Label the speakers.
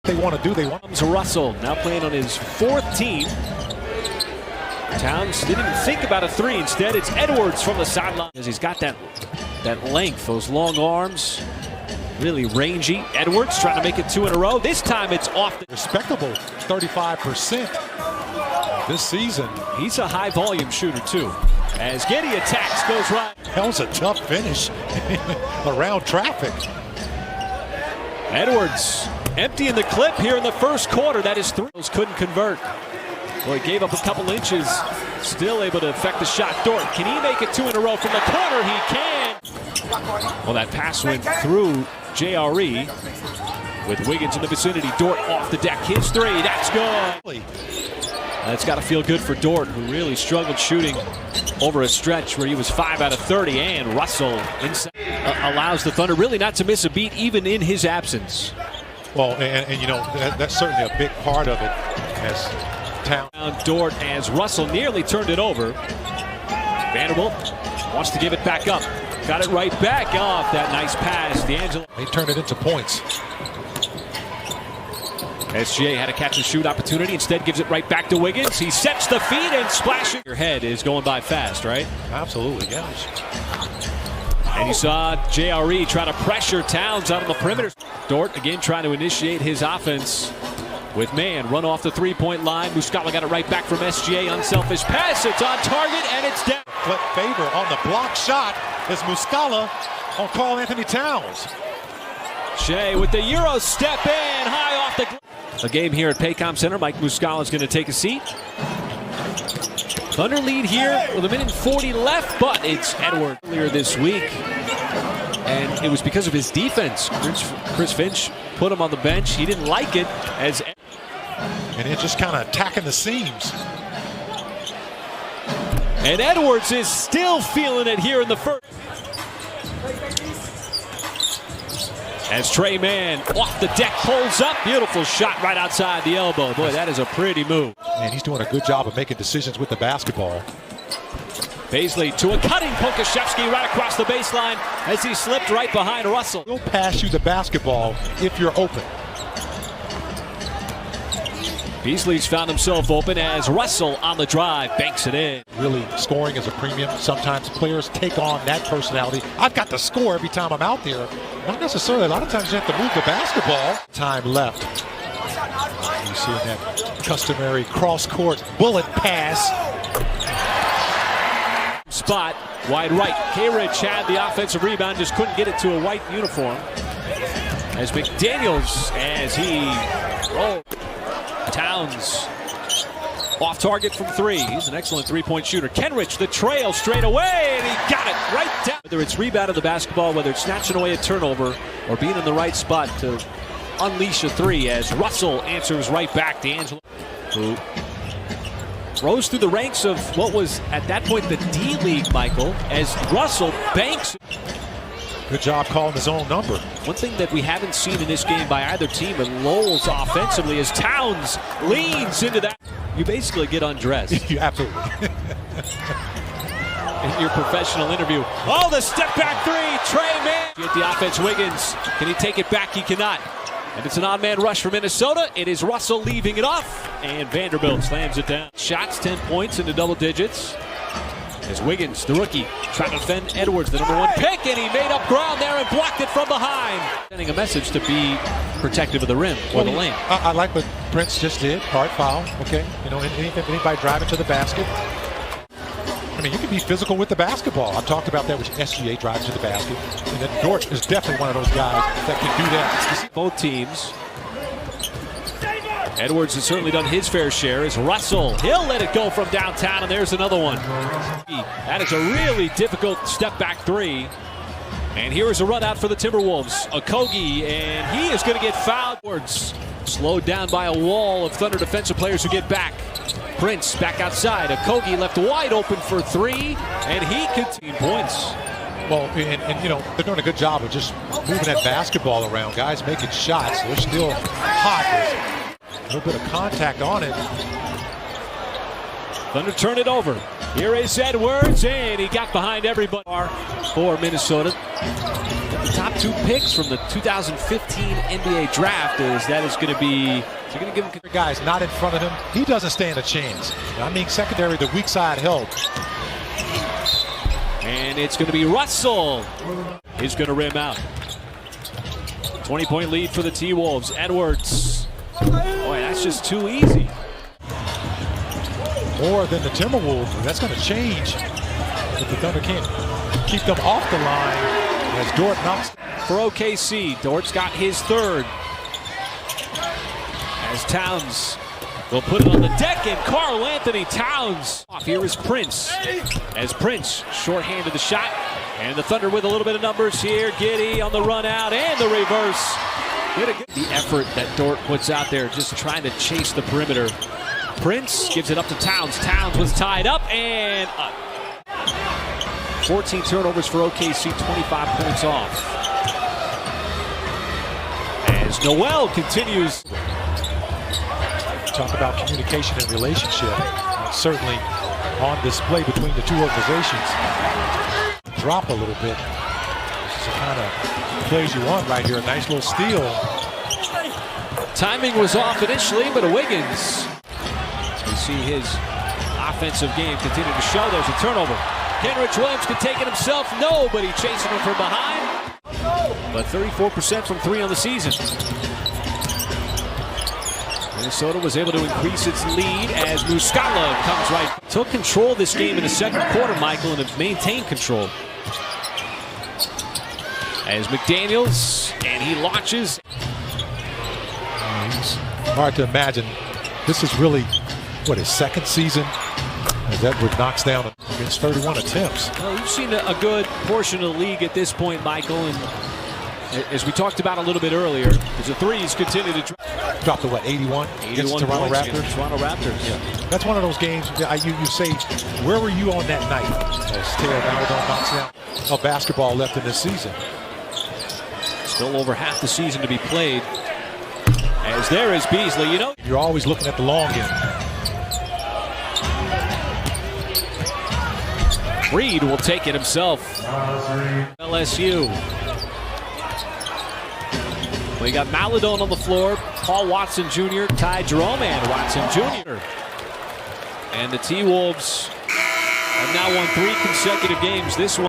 Speaker 1: They want to do. They want.
Speaker 2: Comes Russell, now playing on his 4th team. Towns didn't even think about a 3. Instead, it's Edwards from the sideline. He's got that length, those long arms, really rangy. Edwards trying to make it 2 in a row. This time it's off.
Speaker 1: Respectable 35% this season.
Speaker 2: He's a high volume shooter too. As Getty attacks, goes right.
Speaker 1: That was a tough finish around traffic.
Speaker 2: Edwards emptying the clip here in the first quarter. That is 3. Couldn't convert. Well, he gave up a couple inches. Still able to affect the shot. Dort, can he make it 2 in a row from the corner? He can. Well, that pass went through JRE with Wiggins in the vicinity. Dort off the deck. His 3. That's good. That's got to feel good for Dort, who really struggled shooting over a stretch where he was 5 out of 30. And Russell inside, allows the Thunder really not to miss a beat even in his absence.
Speaker 1: Well, and you know, that's certainly a big part of it. As Town.
Speaker 2: Dort as Russell nearly turned it over. Vanderbilt wants to give it back up. Got it right back off that nice pass. D'Angelo.
Speaker 1: They turned it into points.
Speaker 2: SGA had a catch and shoot opportunity. Instead gives it right back to Wiggins. He sets the feet and splashes. Your head is going by fast, right?
Speaker 1: Absolutely, yes.
Speaker 2: And you saw JRE try to pressure Towns out on the perimeter. Dort again trying to initiate his offense with man run off the 3-point line. Muscala got it right back from SGA. Unselfish pass. It's on target and it's down.
Speaker 1: Flip favor on the block shot is Muscala on Karl Anthony Towns.
Speaker 2: Shea with the Euro step in high off the. A game here at Paycom Center. Mike Muscala is going to take a seat. Thunder lead here with 1:40 left, but it's Edwards earlier this week. And it was because of his defense. Chris Finch put him on the bench. He didn't like it as.
Speaker 1: And it's just kind of attacking the seams.
Speaker 2: And Edwards is still feeling it here in the first. As Trey Mann off the deck pulls up. Beautiful shot right outside the elbow. Boy, that is a pretty move.
Speaker 1: And he's doing a good job of making decisions with the basketball.
Speaker 2: Paisley to a cutting Pokashevsky right across the baseline as he slipped right behind Russell.
Speaker 1: He'll pass you the basketball if you're open.
Speaker 2: Beasley's found himself open as Russell on the drive banks it in.
Speaker 1: Really, scoring is a premium. Sometimes players take on that personality. I've got to score every time I'm out there. Not necessarily. A lot of times you have to move the basketball. Time left. You see that customary cross-court bullet pass.
Speaker 2: Spot, wide right. K-Rich had the offensive rebound, just couldn't get it to a white uniform. As McDaniels, as he rolled. Towns off target from 3. He's an excellent 3-point shooter. Kenrich, the trail straight away, and he got it right down. Whether it's rebounding the basketball, whether it's snatching away a turnover, or being in the right spot to unleash a 3, as Russell answers right back. D'Angelo, who rose through the ranks of what was at that point the D-League, Michael, as Russell banks.
Speaker 1: Good job calling his own number.
Speaker 2: One thing that we haven't seen in this game by either team, and Lowell's offensively, as Towns leans into that. You basically get undressed.
Speaker 1: You absolutely.
Speaker 2: In your professional interview. Oh, the step back 3, Trey Mann. Get the offense, Wiggins. Can he take it back? He cannot. And it's an odd man rush for Minnesota. It is Russell leaving it off, and Vanderbilt slams it down. Shots, 10 points into double digits. As Wiggins, the rookie, trying to defend Edwards, the number 1 pick, and he made up ground there and blocked it from behind. Sending a message to be protective of the rim or the lane.
Speaker 1: I like what Prince just did. Hard foul. Okay, you know, anybody driving to the basket. I mean, you can be physical with the basketball. I've talked about that with SGA driving to the basket, and then Dort is definitely one of those guys that can do that.
Speaker 2: Both teams. Edwards has certainly done his fair share. As Russell, he'll let it go from downtown, and there's another one. That is a really difficult step back 3. And here is a run out for the Timberwolves. Okogie, and he is going to get fouled. Edwards slowed down by a wall of Thunder defensive players who get back. Prince back outside. Okogie left wide open for 3, and he continues points.
Speaker 1: Well, and you know, they're doing a good job of just moving that basketball around. Guys making shots. They're still hot. There's a little bit of contact on it.
Speaker 2: Thunder turn it over. Here is Edwards, and he got behind everybody for Minnesota. At the top 2 picks from the 2015 NBA draft is that is going to be. They're going to give him
Speaker 1: guys not in front of him. He doesn't stand a chance. I mean, secondary, the weak side help.
Speaker 2: And it's going to be Russell. He's going to rim out. 20-point lead for the T-Wolves. Edwards. Boy, that's just too easy.
Speaker 1: More than the Timberwolves. That's going to change if the Thunder can't keep them off the line as Dort knocks.
Speaker 2: For OKC, Dort's got his third. As Towns will put it on the deck, and Karl Anthony Towns. Here is Prince. As Prince shorthanded the shot, and the Thunder with a little bit of numbers here. Giddey on the run out and the reverse. The effort that Dort puts out there, just trying to chase the perimeter. Prince gives it up to Towns. Towns was tied up and up. 14 turnovers for OKC, 25 points off. As Noel continues.
Speaker 1: Talk about communication and relationship. Certainly on display between the two organizations. Drop a little bit. This is the kind of plays you want right here. A nice little steal.
Speaker 2: Timing was off initially, but Wiggins. You see his offensive game continue to show. There's a turnover. Kenrich Williams could take it himself. Nobody chasing him from behind. But 34% from 3 on the season. Minnesota was able to increase its lead as Muscala comes right. Took control of this game in the second quarter, Michael, and have maintained control. As McDaniels, and he launches.
Speaker 1: It's hard to imagine. This is really, what, his second season? As Edward knocks down against 31 attempts.
Speaker 2: Well, you've seen a good portion of the league at this point, Michael, and as we talked about a little bit earlier, as the threes continue to
Speaker 1: drop to what, 81?
Speaker 2: 81
Speaker 1: against Toronto Raptors.
Speaker 2: Toronto Raptors.
Speaker 1: Yeah. That's one of those games you say, where were you on that night? As Taylor Maladon knocks down a basketball left in this season.
Speaker 2: Still over half the season to be played. As there is Beasley, you know.
Speaker 1: You're always looking at the long end.
Speaker 2: Reed will take it himself. LSU. We got Maladon on the floor, Paul Watson Jr., Ty Jerome, and Watson Jr. And the T-Wolves have now won 3 consecutive games. This one.